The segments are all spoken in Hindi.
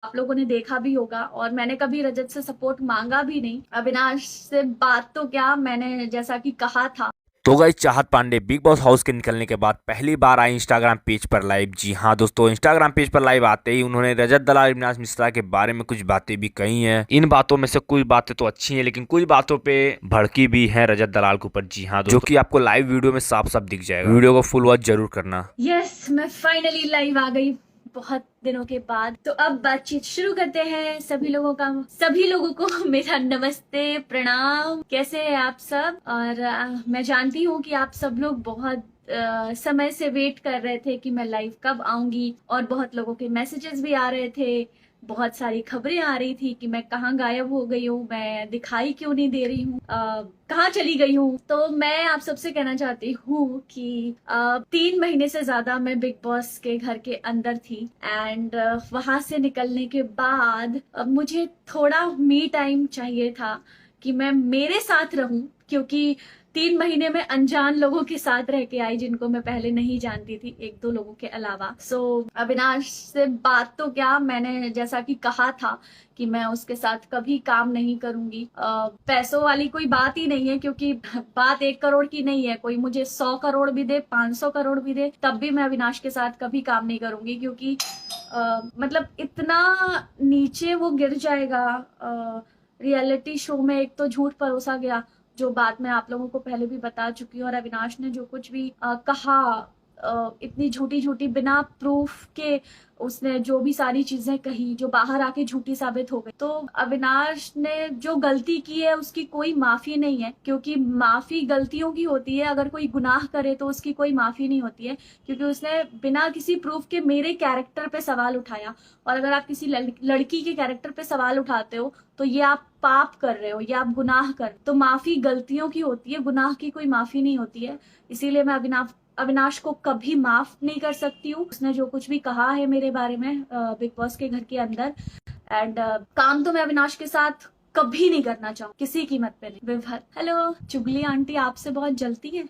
आप लोगों ने देखा भी होगा और मैंने कभी रजत से सपोर्ट मांगा भी नहीं। अविनाश से बात तो क्या, मैंने जैसा कि कहा था। तो गाइस, चाहत पांडे बिग बॉस हाउस के निकलने के बाद पहली बार आई इंस्टाग्राम पेज पर लाइव। जी हाँ दोस्तों, इंस्टाग्राम पेज पर लाइव आते ही उन्होंने रजत दलाल अविनाश मिश्रा के बारे में कुछ बातें भी कही हैं। इन बातों में से कुछ बातें तो अच्छी हैं, लेकिन कुछ बातों पे भड़की भी हैं रजत दलाल के ऊपर। जी हाँ दोस्तों, जो कि आपको लाइव वीडियो में साफ साफ दिख जाएगा। वीडियो को फुल वॉच जरूर करना। यस, मैं फाइनली लाइव आ गई बहुत दिनों के बाद। तो अब बातचीत शुरू करते हैं। सभी लोगों को मेरा नमस्ते, प्रणाम। कैसे हैं आप सब? और मैं जानती हूँ कि आप सब लोग बहुत समय से वेट कर रहे थे कि मैं लाइव कब आऊंगी, और बहुत लोगों के मैसेजेस भी आ रहे थे, बहुत सारी खबरें आ रही थी कि मैं कहाँ गायब हो गई हूँ, मैं दिखाई क्यों नहीं दे रही हूँ, कहाँ चली गई हूँ। तो मैं आप सबसे कहना चाहती हूँ कि 3 महीने से ज्यादा मैं बिग बॉस के घर के अंदर थी, एंड वहां से निकलने के बाद मुझे थोड़ा मी टाइम चाहिए था कि मैं मेरे साथ रहूं, क्योंकि 3 महीने में अनजान लोगों के साथ रह के आई, जिनको मैं पहले नहीं जानती थी, एक दो लोगों के अलावा। सो अविनाश से बात तो क्या, मैंने जैसा कि कहा था कि मैं उसके साथ कभी काम नहीं करूंगी। पैसों वाली कोई बात ही नहीं है, क्योंकि बात 1 करोड़ की नहीं है। कोई मुझे 100 करोड़ भी दे, 500 करोड़ भी दे, तब भी मैं अविनाश के साथ कभी काम नहीं करूंगी, क्योंकि मतलब इतना नीचे वो गिर जाएगा। रियलिटी शो में एक तो झूठ परोसा गया, जो बात मैं आप लोगों को पहले भी बता चुकी हूँ, और अविनाश ने जो कुछ भी कहा, इतनी झूठी झूठी बिना प्रूफ के उसने जो भी सारी चीजें कही, जो बाहर आके झूठी साबित हो गई। तो अविनाश ने जो गलती की है उसकी कोई माफी नहीं है, क्योंकि माफी गलतियों की होती है। अगर कोई गुनाह करे तो उसकी कोई माफी नहीं होती है, क्योंकि उसने बिना किसी प्रूफ के मेरे कैरेक्टर पे सवाल उठाया। और अगर आप किसी लड़की के कैरेक्टर पे सवाल उठाते हो तो ये आप पाप कर रहे हो, ये आप गुनाह कर। तो माफी गलतियों की होती है, गुनाह की कोई माफी नहीं होती है। इसीलिए मैं अविनाश को कभी माफ नहीं कर सकती हूँ। उसने जो कुछ भी कहा है मेरे बारे में बिग बॉस के घर के अंदर, एंड काम तो मैं अविनाश के साथ कभी नहीं करना चाहूँ, किसी कीमत पे नहीं। विभर, हेलो। चुगली आंटी आपसे बहुत जलती है।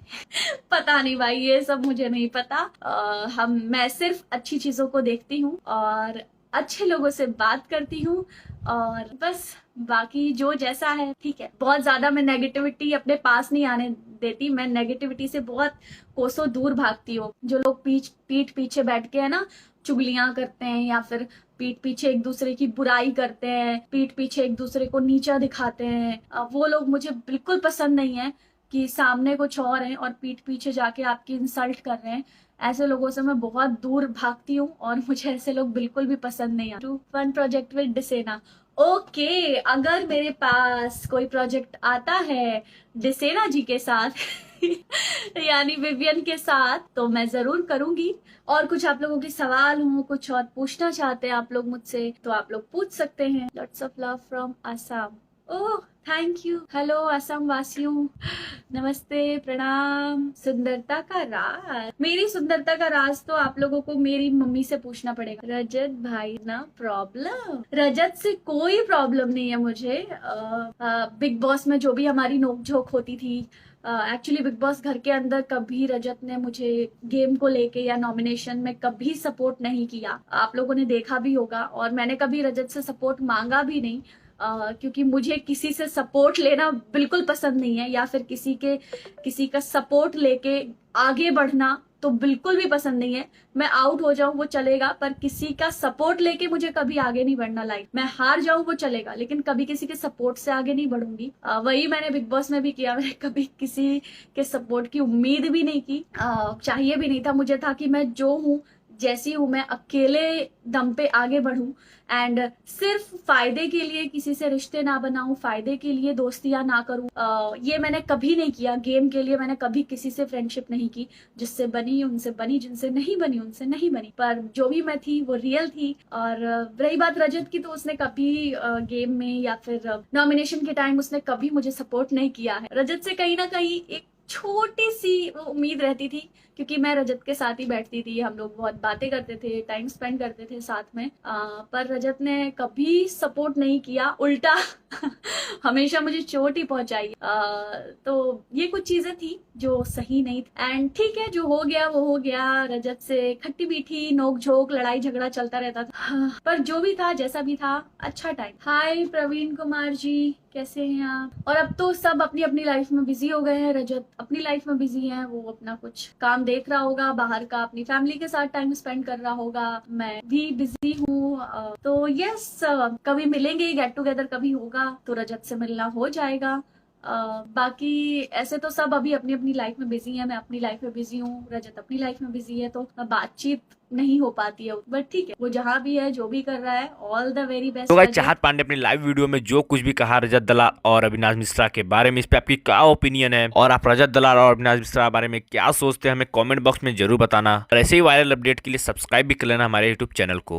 पता नहीं भाई, ये सब मुझे नहीं पता। मैं सिर्फ अच्छी चीजों को देखती हूँ और अच्छे लोगों से बात करती हूँ, और बस बाकी जो जैसा है ठीक है। बहुत ज्यादा मैं नेगेटिविटी अपने पास नहीं आने देती। मैं नेगेटिविटी से बहुत कोसों दूर भागती हूँ। जो लोग पीठ पीछे बैठ के है ना चुगलियां करते हैं, या फिर पीठ पीछे एक दूसरे की बुराई करते हैं, पीठ पीछे एक दूसरे को नीचा दिखाते हैं, वो लोग मुझे बिल्कुल पसंद नहीं है। कि सामने कुछ और है और पीठ पीछे जाके आपकी इंसल्ट कर रहे हैं, ऐसे लोगों से मैं बहुत दूर भागती हूँ, और मुझे ऐसे लोग बिल्कुल भी पसंद नहीं आते। फन प्रोजेक्ट विद डिसेना। ओके, अगर मेरे पास कोई प्रोजेक्ट आता है डिसेना जी के साथ यानी विवियन के साथ, तो मैं जरूर करूंगी। और कुछ आप लोगों के सवाल हो, कुछ और पूछना चाहते हैं आप लोग मुझसे, तो आप लोग पूछ सकते हैं। Lots of love from Assam. Oh, thank you. Hello Assam वासियों, नमस्ते, प्रणाम। सुंदरता का राज, मेरी सुंदरता का राज तो आप लोगों को मेरी मम्मी से पूछना पड़ेगा। रजत भाई ना प्रॉब्लम, रजत से कोई प्रॉब्लम नहीं है मुझे। बिग बॉस में जो भी हमारी नोकझोंक होती थी, एक्चुअली बिग बॉस घर के अंदर कभी रजत ने मुझे गेम को लेके या नॉमिनेशन में कभी सपोर्ट नहीं किया। आप लोगों ने देखा भी होगा, और मैंने कभी रजत से सपोर्ट मांगा भी नहीं। क्योंकि मुझे किसी से सपोर्ट लेना बिल्कुल पसंद नहीं है, या फिर किसी का सपोर्ट लेके आगे बढ़ना तो बिल्कुल भी पसंद नहीं है। मैं आउट हो जाऊं वो चलेगा, पर किसी का सपोर्ट लेके मुझे कभी आगे नहीं बढ़ना। लाइफ मैं हार जाऊं वो चलेगा, लेकिन कभी किसी के सपोर्ट से आगे नहीं बढ़ूंगी। वही मैंने बिग बॉस में भी किया। मैंने कभी किसी के सपोर्ट की उम्मीद भी नहीं की, चाहिए भी नहीं था। मुझे था कि मैं जो हूँ, जैसी हूं, मैं अकेले दम पे आगे बढ़ूं, एंड सिर्फ फायदे के लिए किसी से रिश्ते ना बनाऊं, फायदे के लिए दोस्तियां ना करूं। ये मैंने कभी नहीं किया। गेम के लिए मैंने कभी किसी से फ्रेंडशिप नहीं की। जिससे बनी उनसे बनी, जिनसे नहीं बनी उनसे नहीं बनी, पर जो भी मैं थी वो रियल थी। और रही बात रजत की, तो उसने कभी गेम में या फिर नॉमिनेशन के टाइम उसने कभी मुझे सपोर्ट नहीं किया है। रजत से कहीं ना कहीं एक छोटी सी वो उम्मीद रहती थी, क्योंकि मैं रजत के साथ ही बैठती थी, हम लोग बहुत बातें करते थे, टाइम स्पेंड करते थे साथ में। पर रजत ने कभी सपोर्ट नहीं किया, उल्टा हमेशा मुझे चोट ही पहुंचाई। तो ये कुछ चीजें थी जो सही नहीं थी। एंड ठीक है, जो हो गया वो हो गया। रजत से खट्टी मीठी नोक झोंक लड़ाई झगड़ा चलता रहता था, पर जो भी था जैसा भी था अच्छा टाइम। हाय प्रवीण कुमार जी, कैसे हैं आप? और अब तो सब अपनी अपनी लाइफ में बिजी हो गए हैं। रजत अपनी लाइफ में बिजी है, वो अपना कुछ काम देख रहा होगा बाहर का, अपनी फैमिली के साथ टाइम स्पेंड कर रहा होगा। मैं भी बिजी हूँ। तो यस, कभी मिलेंगे, गेट टुगेदर कभी होगा तो रजत से मिलना हो जाएगा। बाकी ऐसे तो सब अभी अपनी अपनी लाइफ में बिजी है, मैं अपनी लाइफ में बिजी हूँ, रजत अपनी लाइफ में बिजी है, तो बातचीत नहीं हो पाती है। बट ठीक है, वो जहाँ भी है, जो भी कर रहा है, ऑल द वेरी बेस्ट। तो गाइस, चाहत पांडे अपनी लाइव वीडियो में जो कुछ भी कहा रजत दलाल और अविनाश मिश्रा के बारे में, इस पे आपकी क्या ओपिनियन है और आप रजत दलाल और अविनाश मिश्रा के बारे में क्या सोचते हैं, हमें कमेंट बॉक्स में जरूर बताना। और ऐसे ही वायरल अपडेट के लिए सब्सक्राइब भी कर लेना हमारे यूट्यूब चैनल को।